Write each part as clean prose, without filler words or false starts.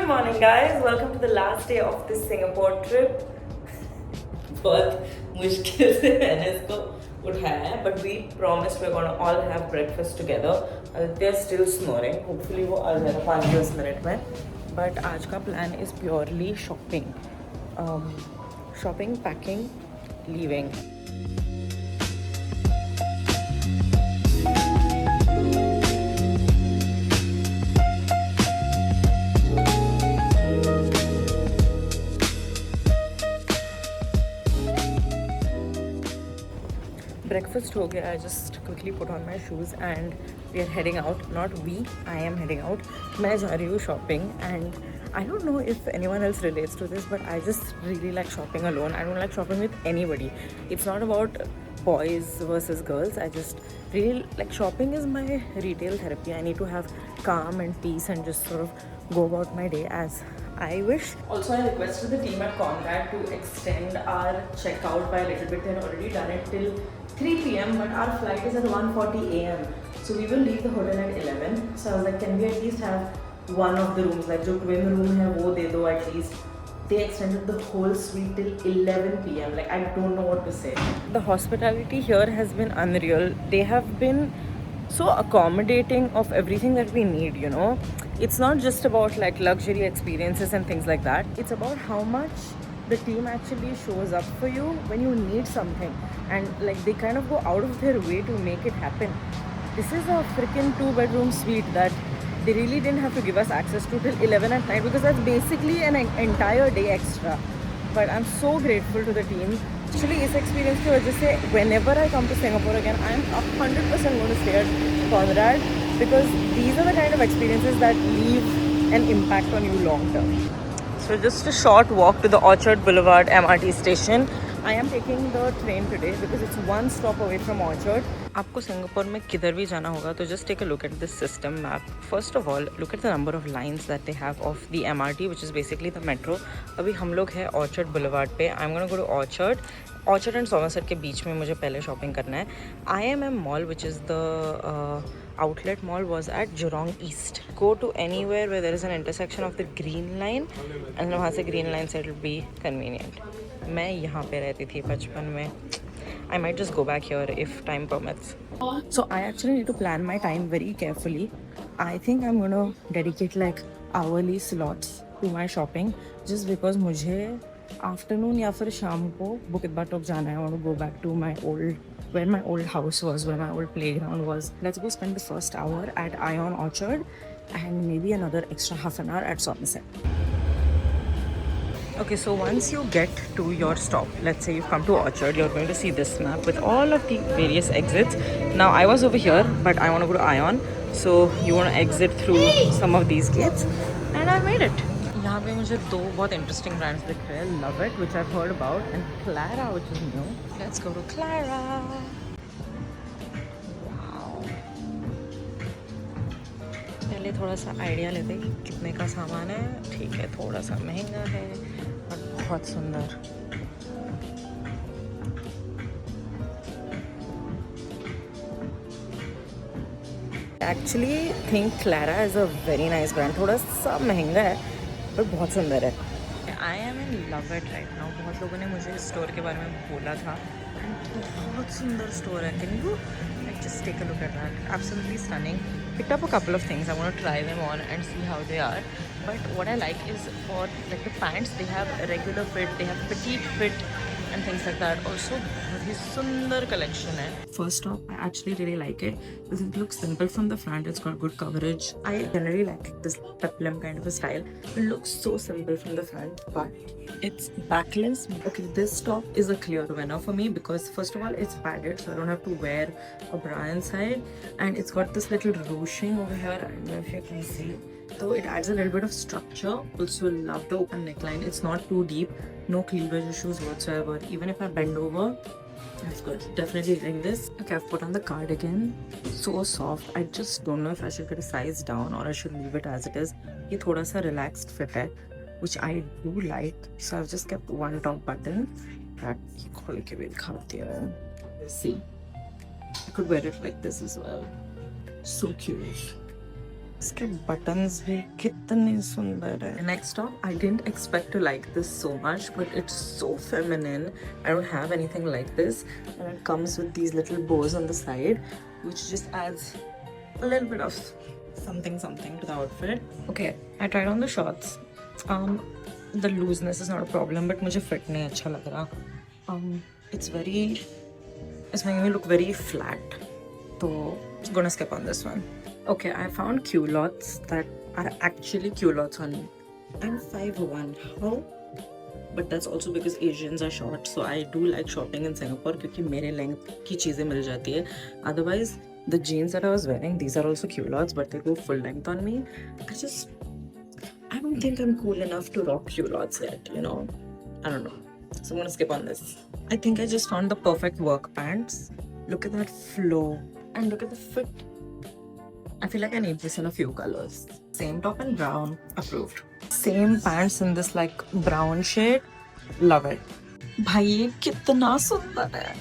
Good morning, guys. Welcome to the last day of this Singapore trip. बहुत मुश्किल से मैंने इसको उठाया है, but we promised we're gonna all have breakfast together. They're still snoring. Hopefully वो आ जाएगा 5-10 मिनट में. But आज का plan is purely shopping. Shopping, packing, leaving. Breakfast हो गया. I just quickly put on my shoes and we are heading out. Not we, I am heading out. मैं जा रही हूँ shopping and I don't know if anyone else relates to this, but I just really like shopping alone. I don't like shopping with anybody. It's not about boys versus girls. I just really like shopping is my retail therapy. I need to have calm and peace and just sort of go about my day as I wish. Also, I requested the team at Conrad to extend our checkout by a little bit. They had already done it till 3 p.m. but our flight is at 1:40 a.m. So we will leave the hotel at 11. So I was like, can we at least have one of the rooms? Like, जो twin room है वो दे दो at least. They extended the whole suite till 11 p.m. Like, I don't know what to say. The hospitality here has been unreal. They have been so accommodating of everything that we need, you know. It's not just about like luxury experiences and things like that. It's about how much the team actually shows up for you when you need something, and like they kind of go out of their way to make it happen. This is a freaking 2-bedroom suite that they really didn't have to give us access to till 11 at night, because that's basically an entire day extra. But I'm so grateful to the team. Actually, इस experience की वजह से whenever I come to Singapore again, I'm 100% going to stay at Conrad, because these are the kind of experiences that leave an impact on you long term. So just a short walk to the Orchard Boulevard MRT station. I am taking the train today because it's one stop away from Orchard. आपको Singapore में किधर भी जाना होगा तो just take a look at this system map. First of all, look at the number of lines that they have of the MRT, which is basically the metro. अभी हम लोग हैं Orchard Boulevard पे. I'm gonna go to Orchard and Somerset के बीच में मुझे पहले shopping करना है. IMM Mall, which is the outlet mall, was at Jurong East. Go to anywhere where there is an intersection of the green line, and वहाँ से green line से it will be convenient. मैं यहाँ पे रहती थी बचपन में. I might just go back here if time permits. So I actually need to plan my time very carefully. I think I'm gonna dedicate like hourly slots to my shopping, just because मुझे afternoon या फिर शाम को बुकित बाटोक जाना है. I want to go back to my where my old house was, where my old playground was. Let's go spend the first hour at Ion Orchard and maybe another extra half an hour at Somerset. Okay, so once you get to your stop, let's say you've come to Orchard, you're going to see this map with all of the various exits. Now, I was over here, but I want to go to Ion. So, you want to exit through some of these gates. And I made it. यहाँ पे मुझे दो बहुत interesting brands दिख रहे हैं. Love It, which I've heard about, and Clara, which is new. Let's go to Clara. Wow. पहले थोड़ा सा आइडिया लेते हैं कि कितने का सामान है. ठीक है, थोड़ा सा महंगा है और बहुत सुंदर. Actually think Clara is a very nice brand. थोड़ा सा महंगा है पर बहुत सुंदर है. I am in love it right now. बहुत लोगों ने मुझे इस स्टोर के बारे में बोला था. बहुत सुंदर स्टोर है. Can you like just take a look at that? Absolutely stunning. Picked up a couple of things. I want to try them on and see how they are. But what I like is for like the pants, they have a regular fit, they have petite fit and things like that. Also, बहुत ही सुंदर collection है. First off, I actually really like it because it looks simple from the front. It's got good coverage. I generally like this peplum kind of a style. It looks so simple from the front, but it's backless. Okay, this top is a clear winner for me because first of all, it's padded, so I don't have to wear a bra inside, and it's got this little ruching over here. I don't know if you can see. So it adds a little bit of structure. Also love the open neckline. It's not too deep. No cleavage issues whatsoever. Even if I bend over, that's good. Definitely like this. Okay, I've put on the cardigan. So soft. I just don't know if I should get a size down or I should leave it as it is. ये थोड़ा सा relaxed fit है, which I do like. So I've just kept one top button. That खोल के भी दिखाती है. See, I could wear it like this as well. So cute. इसके buttons भी कितने सुंदर है. Next up, I didn't expect to like this so much, but it's so feminine. I don't have anything like this, and it comes with these little bows on the side, which just adds a little bit of something to the outfit. Okay, I tried on the shorts. The looseness is not a problem, but मुझे fit नहीं अच्छा लग रहा. It's making me look very flat. So I'm gonna skip on this one. Okay, I found culottes that are actually culottes on me. I'm 5'1". How? But that's also because Asians are short, so I do like shopping in Singapore क्योंकि मेरे length की चीज़ें मिल जाती है. Otherwise, the jeans that I was wearing, these are also culottes, but they go full length on me. I don't think I'm cool enough to rock culottes yet, you know. I don't know. So I'm gonna skip on this. I think I just found the perfect work pants. Look at that flow and look at the fit. I feel like I need this in a few colors. Same top in brown, approved. Same pants in this like brown shade, love it. भाई ये कितना सुंदर है.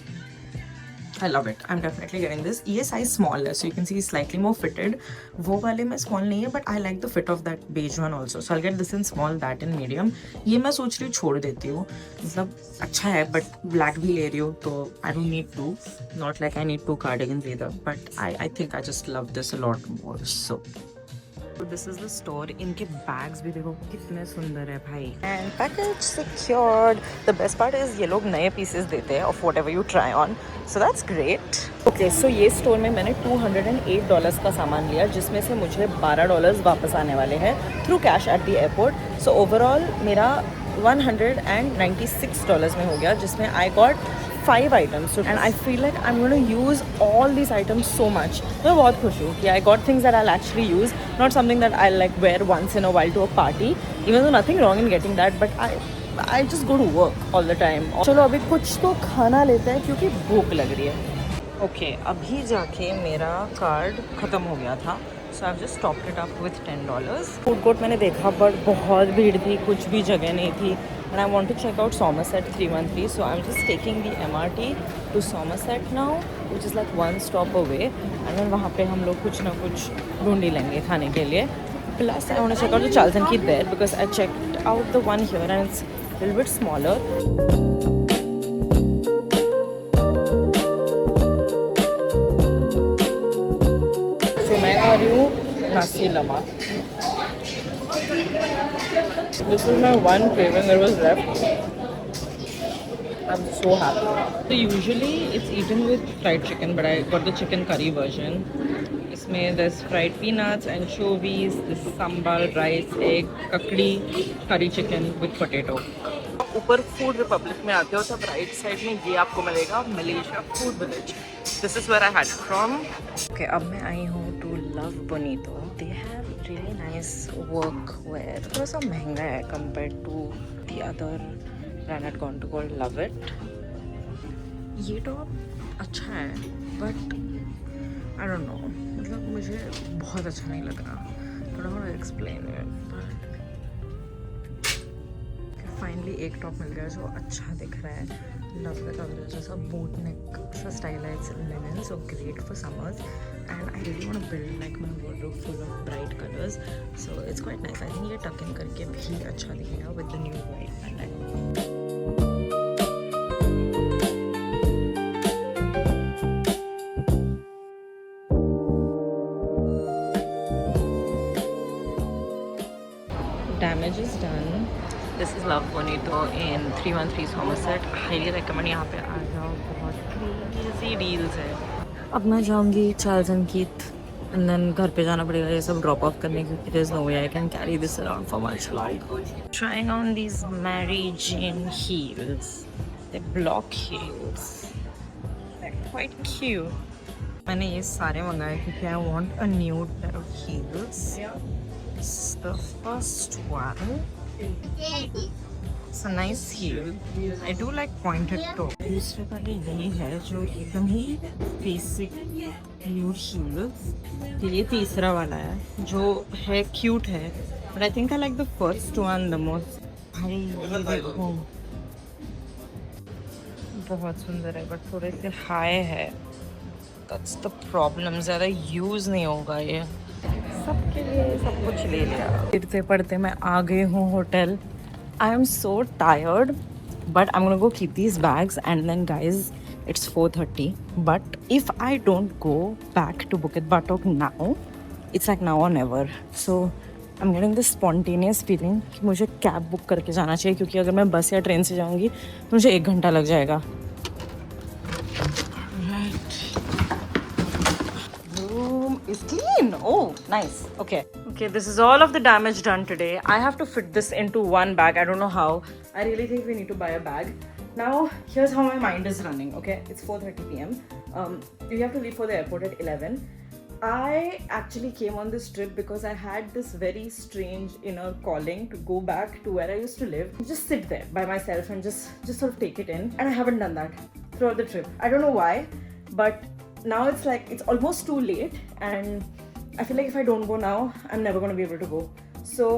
I love it. I'm definitely getting this. ये size small है, so you can see slightly more fitted. वो वाले में small नहीं है, but I like the fit of that beige one also. So I'll get this in small, that in medium. ये मैं सोच रही हूँ छोड़ देती हूँ. मतलब अच्छा है, but black भी ले रही हूँ, तो I don't need two. Not like I need two cardigans either. But I think I just love this a lot more. So this is the store. इनके bags भी देखो कितने सुंदर है भाई. And package secured. The best part is ये लोग नए pieces देते हैं of whatever you try on. So that's great. Okay, so ये store में मैंने $208 का सामान लिया, जिसमें से मुझे $12 वापस आने वाले हैं through cash at the airport. So overall मेरा $196 में हो गया, जिसमें I got 5 items, and I feel like I'm going to use all these items so much. मैं बहुत खुश हूँ कि I got things that I'll actually use, not something that I'll like wear once in a while to a party. Even though nothing wrong in getting that, but I just go to work all the time. चलो अभी कुछ तो खाना लेते हैं क्योंकि भूख लग रही है. Okay, अभी जाके मेरा कार्ड ख़त्म हो गया था. So I've just topped it up with $10. Food court मैंने देखा, but बहुत भीड़ थी, कुछ भी जगह नहीं थी. And I want to check out Somerset 313, so I'm just taking the MRT to Somerset now, which is like one stop away. And then वहाँ पे हम लोग कुछ ना कुछ ढूंढ ही लेंगे खाने के लिए. Plus I want to check out the Charles & Keith there because I checked out the one here and it's a little bit smaller. So मैं आ रही हूँ नासी लमा. This is my one craving that was left. I'm so happy. So usually it's eaten with fried chicken, but I got the chicken curry version. इसमें there's fried peanuts, anchovies, this sambal, rice, egg, kakdi, curry chicken with potato. ऊपर food Republic में आते हो तब right side में ये आपको मिलेगा Malaysia food village. This is where I had it from. Okay, अब मैं आई हूँ to Love Bonito. They have really nice workwear. थोड़ा सा महंगा है compared to the other brand I'd gone to called Love It. ये टॉप अच्छा है, but I don't know. मतलब मुझे बहुत अच्छा नहीं लग रहा. थोड़ा थोड़ा explain it. फाइनली एक टॉप मिल गया जो अच्छा दिख रहा है. लव द कलर जैसा बोट नेक सा स्टाइल है. It's linen, so great for summers and I really want to build like my wardrobe full of bright colours. So it's quite nice. I think ये tuck in करके भी अच्छा दिखेगा with the new white pants. Damage is done. This is Love Bonito in 313 Somerset. Highly recommend. यहाँ पे आ जाओ, बहुत crazy deals है. अब मैं जाऊँगी Charles & Keith and then घर पे जाना पड़ेगा ये सब ड्रॉप ऑफ करने क्योंकि there's no way I can carry this around for much longer. Trying on these Mary Jane heels. They're block heels. They're quite cute. मैंने ये सारे मंगाए क्योंकि I want a nude pair of heels. This is the first one. It's a nice heel. I do like pointed toe. दूसरे वाले यही है जो एकदम ही basic nude heels. ये तीसरा वाला है जो है cute है. But I think I like the first one the most. भाई ये देखो बहुत सुंदर है but थोड़े से high है. That's the problem. ज़्यादा use नहीं होगा ये. सबके लिए सब कुछ ले लिया। पढ़ते पढ़ते मैं आ गई हूँ hotel. I am so tired but I'm gonna go keep these bags and then guys it's 4:30 but if I don't go back to Bukit Batok now it's like now or never so I'm getting this spontaneous feeling कि मुझे cab book करके जाना चाहिए क्योंकि अगर मैं बस या ट्रेन से जाऊँगी तो मुझे 1 घंटा लग जाएगा। Room is clean. Oh, nice. Okay. Okay, this is all of the damage done today. I have to fit this into one bag. I don't know how. I really think we need to buy a bag. Now, here's how my mind is running. Okay, it's 4:30 p.m. We have to leave for the airport at 11. I actually came on this trip because I had this very strange inner calling to go back to where I used to live. Just sit there by myself and just sort of take it in. And I haven't done that throughout the trip. I don't know why, but now it's like it's almost too late and I feel like if I don't go now I'm never going to be able to go, so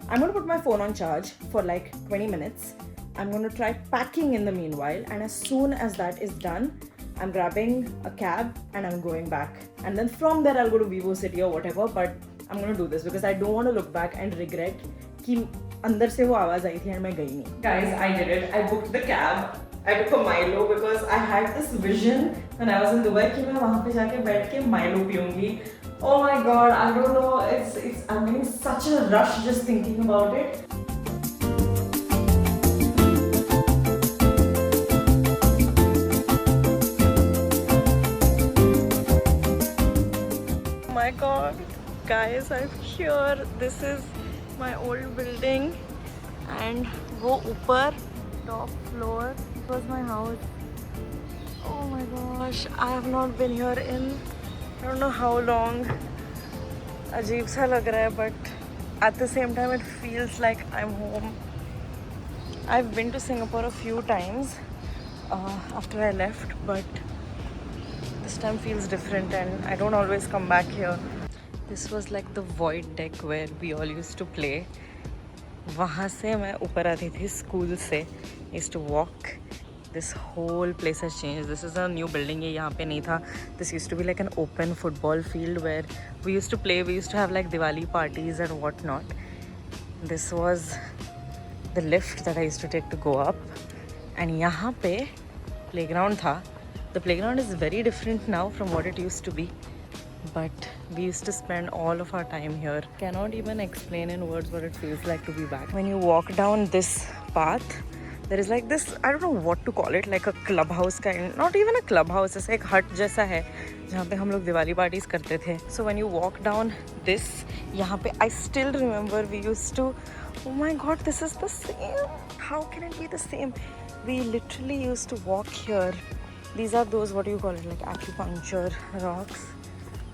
I'm going to put my phone on charge for like 20 minutes. I'm going to try packing in the meanwhile and as soon as that is done I'm grabbing a cab and I'm going back and then from there I'll go to Vivo City or whatever, but I'm going to do this because I don't want to look back and regret कि अंदर से वो आवाज़ आई थी and मैं गई नहीं. Guys, I did it. I booked the cab. I took a Milo because I had this vision when I was in Dubai कि मैं वहाँ पे जाके बैठ के Milo पीऊँगी. Oh my God, I don't know. I'm getting such a rush just thinking about it. Oh my God, guys, I'm here. This is my old building, and वो ऊपर top floor was my house. Oh my gosh, I have not been here in I don't know how long. अजीब सा लग रहा है but at the same time it feels like I'm home. I've been to Singapore a few times after I left but this time feels different and I don't always come back here. This was like the void deck where we all used to play. वहाँ से मैं ऊपर आती थी school से. I used to walk. This whole place has changed. This is a new building. ये यहाँ पे नहीं था. This used to be like an open football field where we used to play. We used to have like Diwali parties and whatnot. This was the lift that I used to take to go up. And यहाँ पे playground था. The playground is very different now from what it used to be. But we used to spend all of our time here. Cannot even explain in words what it feels like to be back. When you walk down this path, there is like this, I don't know what to call it, like a clubhouse kind, not even a clubhouse, जैसे एक hut जैसा है जहाँ पे हम लोग Diwali parties करते थे. So when you walk down this, यहाँ पे I still remember we used to, oh my God, this is the same. How can it be the same? We literally used to walk here. These are those, what do you call it, like acupuncture rocks.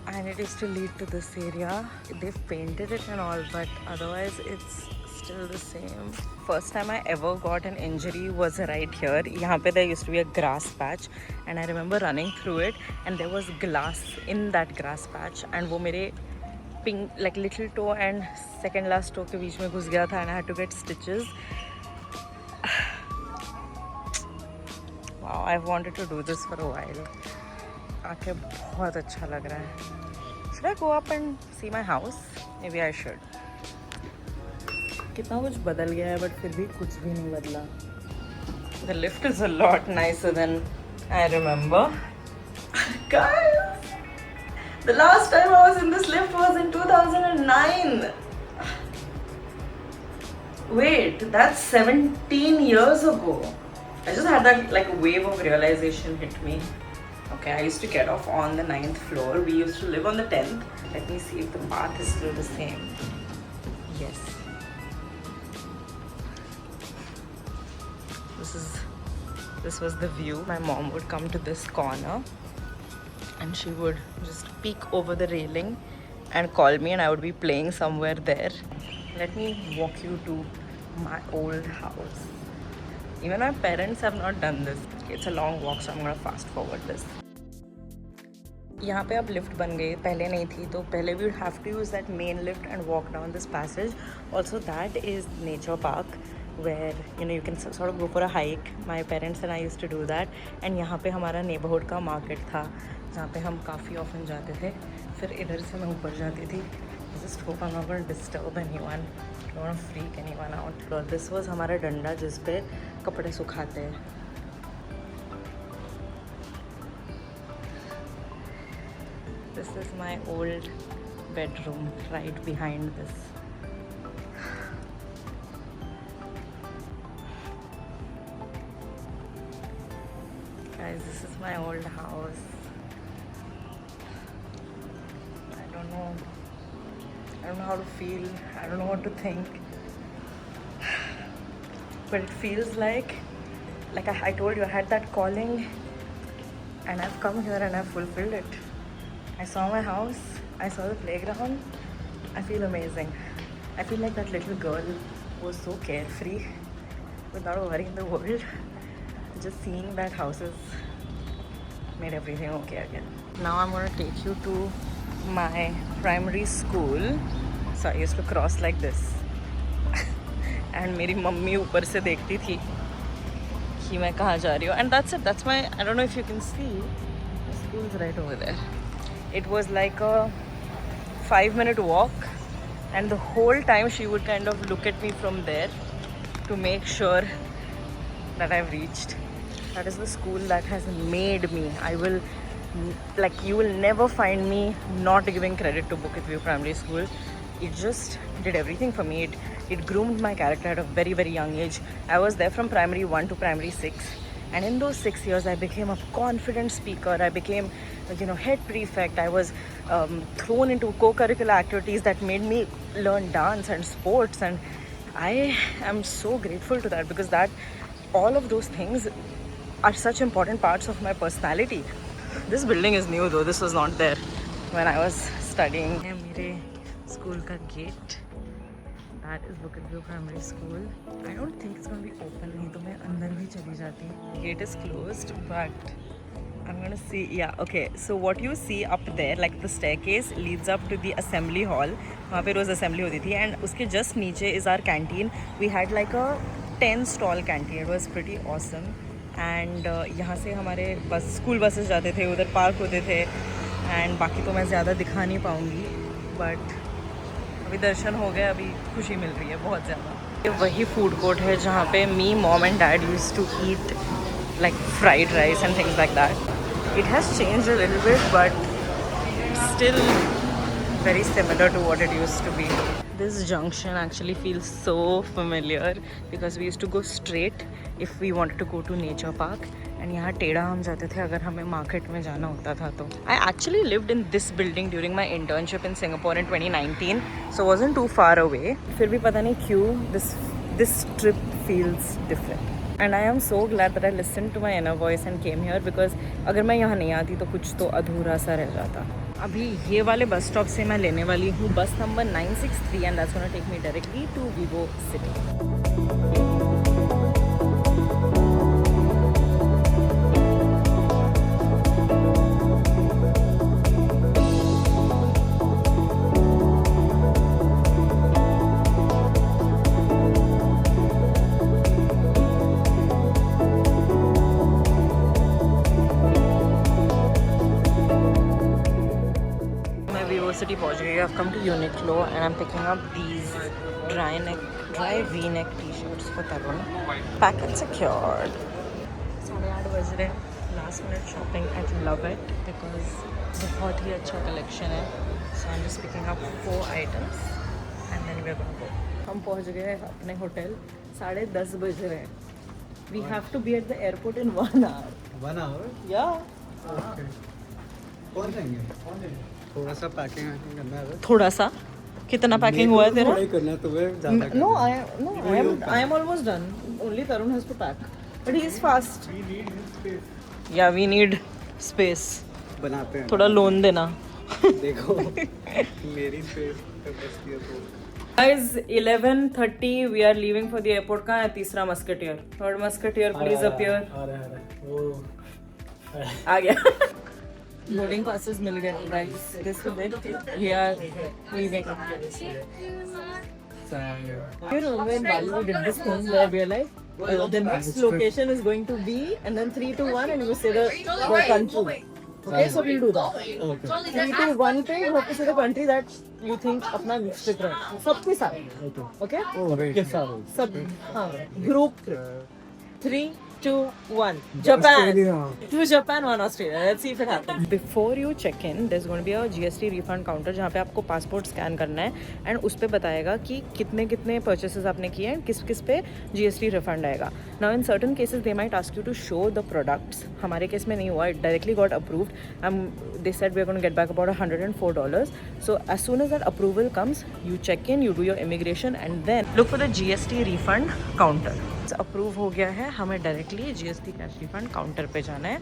And it used to lead to this area. They've painted it and all, but otherwise it's still the same. First time I ever got an injury was right here. यहाँ पे there used to be a grass patch and I remember running through it and there was glass in that grass patch and वो मेरे pink like little toe and second last toe के बीच में घुस गया था and I had to get stitches. Wow, I've wanted to do this for a while. आके बहुत अच्छा लग रहा है. Should I go up and see my house? Maybe I should. कितना कुछ बदल गया है but फिर भी कुछ भी नहीं बदला. The lift is a lot nicer than I remember. Guys, the last time I was in this lift was in 2009. Wait, that's 17 years ago. I just had that like wave of realization hit me. Okay, I used to get off on the 9th floor. We used to live on the 10th. Let me see if the path is still the same. Yes. This was the view. My mom would come to this corner and she would just peek over the railing and call me and I would be playing somewhere there. Let me walk you to my old house. Even my parents have not done this. It's a long walk, so I'm gonna fast forward this. यहाँ पे अब lift बन गई, पहले नहीं थी, तो पहले we would have to use that main lift and walk down this passage. Also, that is nature park where you can sort of go for a hike. My parents and I used to do that. And यहाँ पे हमारा neighborhood का market था जहाँ पे हम काफ़ी often जाते थे. फिर इधर से मैं ऊपर जाती थी. This just hope I'm not going to disturb anyone. I don't want to freak anyone out. So this was हमारा डंडा जिस पे कपड़े सुखाते हैं. This is my old bedroom right behind this. Guys, this is my old house. I don't know how to feel. I don't know what to think. But it feels like I told you, I had that calling and I've come here and I've fulfilled it. I saw my house, I saw the playground. I feel amazing. I feel like that little girl was so carefree without a worry in the world. Just seeing that houses made everything okay again. Now I'm going to take you to my primary school. So I used to cross like this. And मेरी mummy ऊपर से देखती थी कि मैं कहाँ जा रही हूँ. And that's it. That's my, I don't know if you can see, the school's right over there. It was like a 5-minute walk. And the whole time she would kind of look at me from there to make sure that I've reached. That is the school that has made me. You will never find me not giving credit to Bukit View Primary School. It just did everything for me. It groomed my character at a very, very young age. I was there from primary 1 to primary 6. And in those 6 years, I became a confident speaker. I became, head prefect. I was thrown into co-curricular activities that made me learn dance and sports. And I am so grateful to that because all of those things are such important parts of my personality. This building is new though. This was not there when I was studying. मेरे school का gate. That is Bukit View Primary School. I don't think it's going to be open. नहीं तो मैं अंदर भी चली जाती. Gate is closed, but I'm going to see. Yeah, okay. So what you see up there, like the staircase, leads up to the assembly hall. वहाँ पे रोज़ assembly होती थी. And उसके just नीचे is our canteen. We had like a 10-stall canteen. It was pretty awesome. And यहाँ से हमारे school buses जाते थे, उधर पार्क होते थे. And बाकी तो मैं ज़्यादा दिखा नहीं पाऊँगी. But अभी दर्शन हो गए, अभी खुशी मिल रही है बहुत ज़्यादा. ये वही फूड कोर्ट है जहाँ पे me, mom and dad used to eat like fried rice and things like that. It has changed a little bit, but still very similar to what it used to be. This junction actually feels so familiar because we used to go straight if we wanted to go to nature park. And यहाँ टेढ़ा हम जाते थे अगर हमें market में जाना होता था तो. I actually lived in this building during my internship in Singapore in 2019, so wasn't too far away. फिर भी पता नहीं क्यों this trip feels different. And I am so glad that I listened to my inner voice and came here because अगर मैं यहाँ नहीं आती तो कुछ तो अधूरा सा रह जाता. अभी ये वाले बस स्टॉप से मैं लेने वाली हूँ बस number 963 and that's gonna take me directly to Vivo City. City पहुंच गई. I've come to Uniqlo and I'm picking up these dry V-neck t-shirts for Tarun. Packet secured. 8:30 बज रहे. Last minute shopping at Love It because बहुत ही अच्छा collection है. So I'm just picking up 4 items and then we're gonna go. हम पहुंच गए अपने hotel. 10:30 बज रहे. We have to be at the airport in 1 hour. 1 hour? Yeah. Okay. कौन जाएंगे? थोड़ा सा पैकिंग करना है. थोड़ा सा? कितना पैकिंग हुआ है तेरा? थोड़ा ही करना है तुम्हें ज़्यादा. No, I am almost done. Only Tarun has to pack. But he is fast. We need space. Yeah, we need space. बनाते हैं. थोड़ा लोन देना. देखो मेरी स्पेस कैपेसिटी है तो. Guys, 11:30 we are leaving for the airport. कहाँ है तीसरा मस्कटियर? Third musketeer, please appear. आ रहा है वो आ गया. Boarding passes मिल गए guys. This is it. We are leaving. You know when Balu did this thing where we are like, the next location is going to be, and then 3 to 1, and you say the country. Okay, so we'll do that. Okay. 3, 2, 1 पे you have to say the country that you think अपना trip रहे सबके साथ. Okay? सबके साथ. सब हाँ group trip. 3, 2, 1. Japan. 2 Japan, 1 Australia. Let's see if it happens. Before you check in, there's going to be a GST refund counter जहाँ पे आपको पासपोर्ट स्कैन करना है एंड उस पे बताएगा कि कितने कितने परचेसेस आपने किए हैं किस किस पे GST रिफंड आएगा. Now in certain cases they might ask you to show the products. हमारे केस में नहीं हुआ. It directly got approved. They said we are going to get back about $104. So as soon as that approval comes, you check in, you do your immigration, and then look for the GST refund counter. Approve हो गया है. हमें directly GST cash refund counter पे जाना है.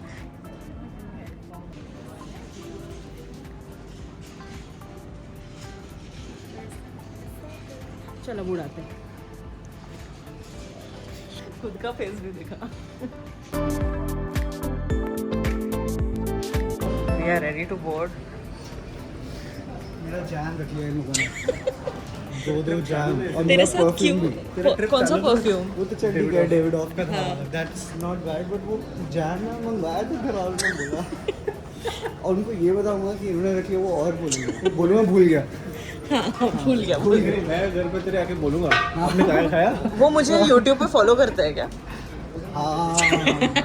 चलो बुढ़ाते हैं. खुद का फेस भी दिखा. We are ready to board. मेरा जैम रख लिया इन लोगों ने. दो जैम और तेरे मेरा साथ perfume भी. क्यों? कौन सा परफ्यूम? वो तो चड्डी का डेविड ऑफ का था. That's not right, but वो जैम ना मंगवाया तो घर वालों ने बोला. और उनको ये बताऊंगा कि इन्होंने रख लिया वो और बोलेंगे. बोलूँगा भूल गया. भूल गया. मैं घर पे तेरे आके बोलूँगा आपने क्या खाया. वो मुझे YouTube पे फॉलो करते हैं क्या? हाँ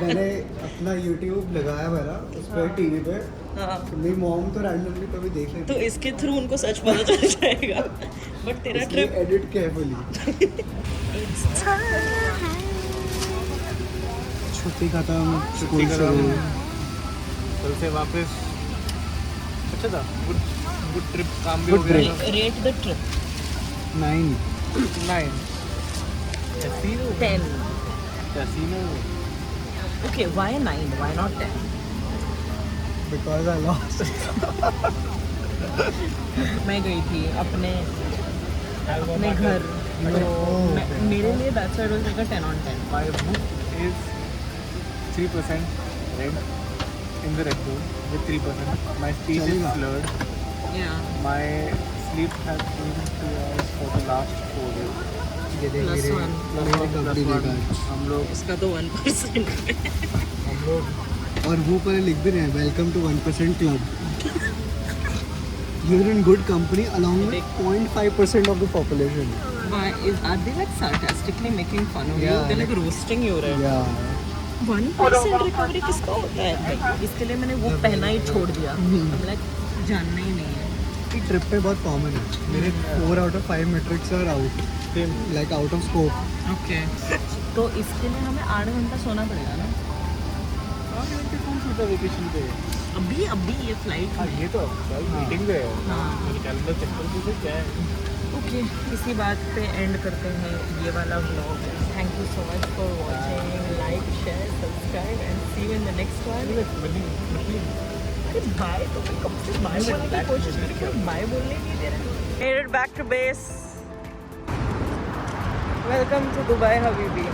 मैंने अपना YouTube लगाया मेरा उस पर टीवी पे. मेरी मॉम तो रैंडमली कभी देख लेती तो इसके थ्रू उनको सच पता चल जाएगा. बट तेरा ट्रिप एडिट केयरफुली. छुट्टी खत्म. स्कूल शुरू. कल से वापस. अच्छा था. Good trip. काम भी हो गया. Rate the trip. 9. 9. Casino. 10. Casino. Okay, why 9? Why not 10? Because I lost. मैं गई थी अपने घर. तो मेरे लिए that side was like a 10 on 10. My book is 3% rent in the Red Bull with 3%. My speech is चलेगा. slurred. Yeah. My sleep has been 2 hours for the last 4 days. ये देख Plus मेरे one. मेरे कपड़े देखा. हम लोग इसका तो 1%. हम लोग और वो पर लिख भी रहे हैं welcome to 1% club. You're in good company along with 0.5% of the population. Why are they like sarcastically making fun of you? Yeah. They're like roasting you, right? Yeah. 1% recovery किसका होता है भाई? इसके लिए मैंने वो पहना ही छोड़ दिया. I'm like जानना ही नहीं है. ये ट्रिप पे बहुत कॉमन है. मेरे 4 out of 5 metrics are out. Like out of scope. Okay. तो इसके लिए हमें 8 घंटा सोना पड़ेगा ना. कौन सा वेकेशन पे. अभी ये फ्लाइट. हाँ ये तो मीटिंग पे है. हाँ. मेरे कैलेंडर चेक कर दो क्या है. ओके, इसी बात पे एंड करते हैं ये वाला vlog. Thank you so much for watching. Like share subscribe and see you in the next one. अरे बाय. तो कब से बाय बोलने की कोशिश कर रही हूँ. बाय बोलने नहीं दे रहे. Made it back to base. Welcome to Dubai, Habibi.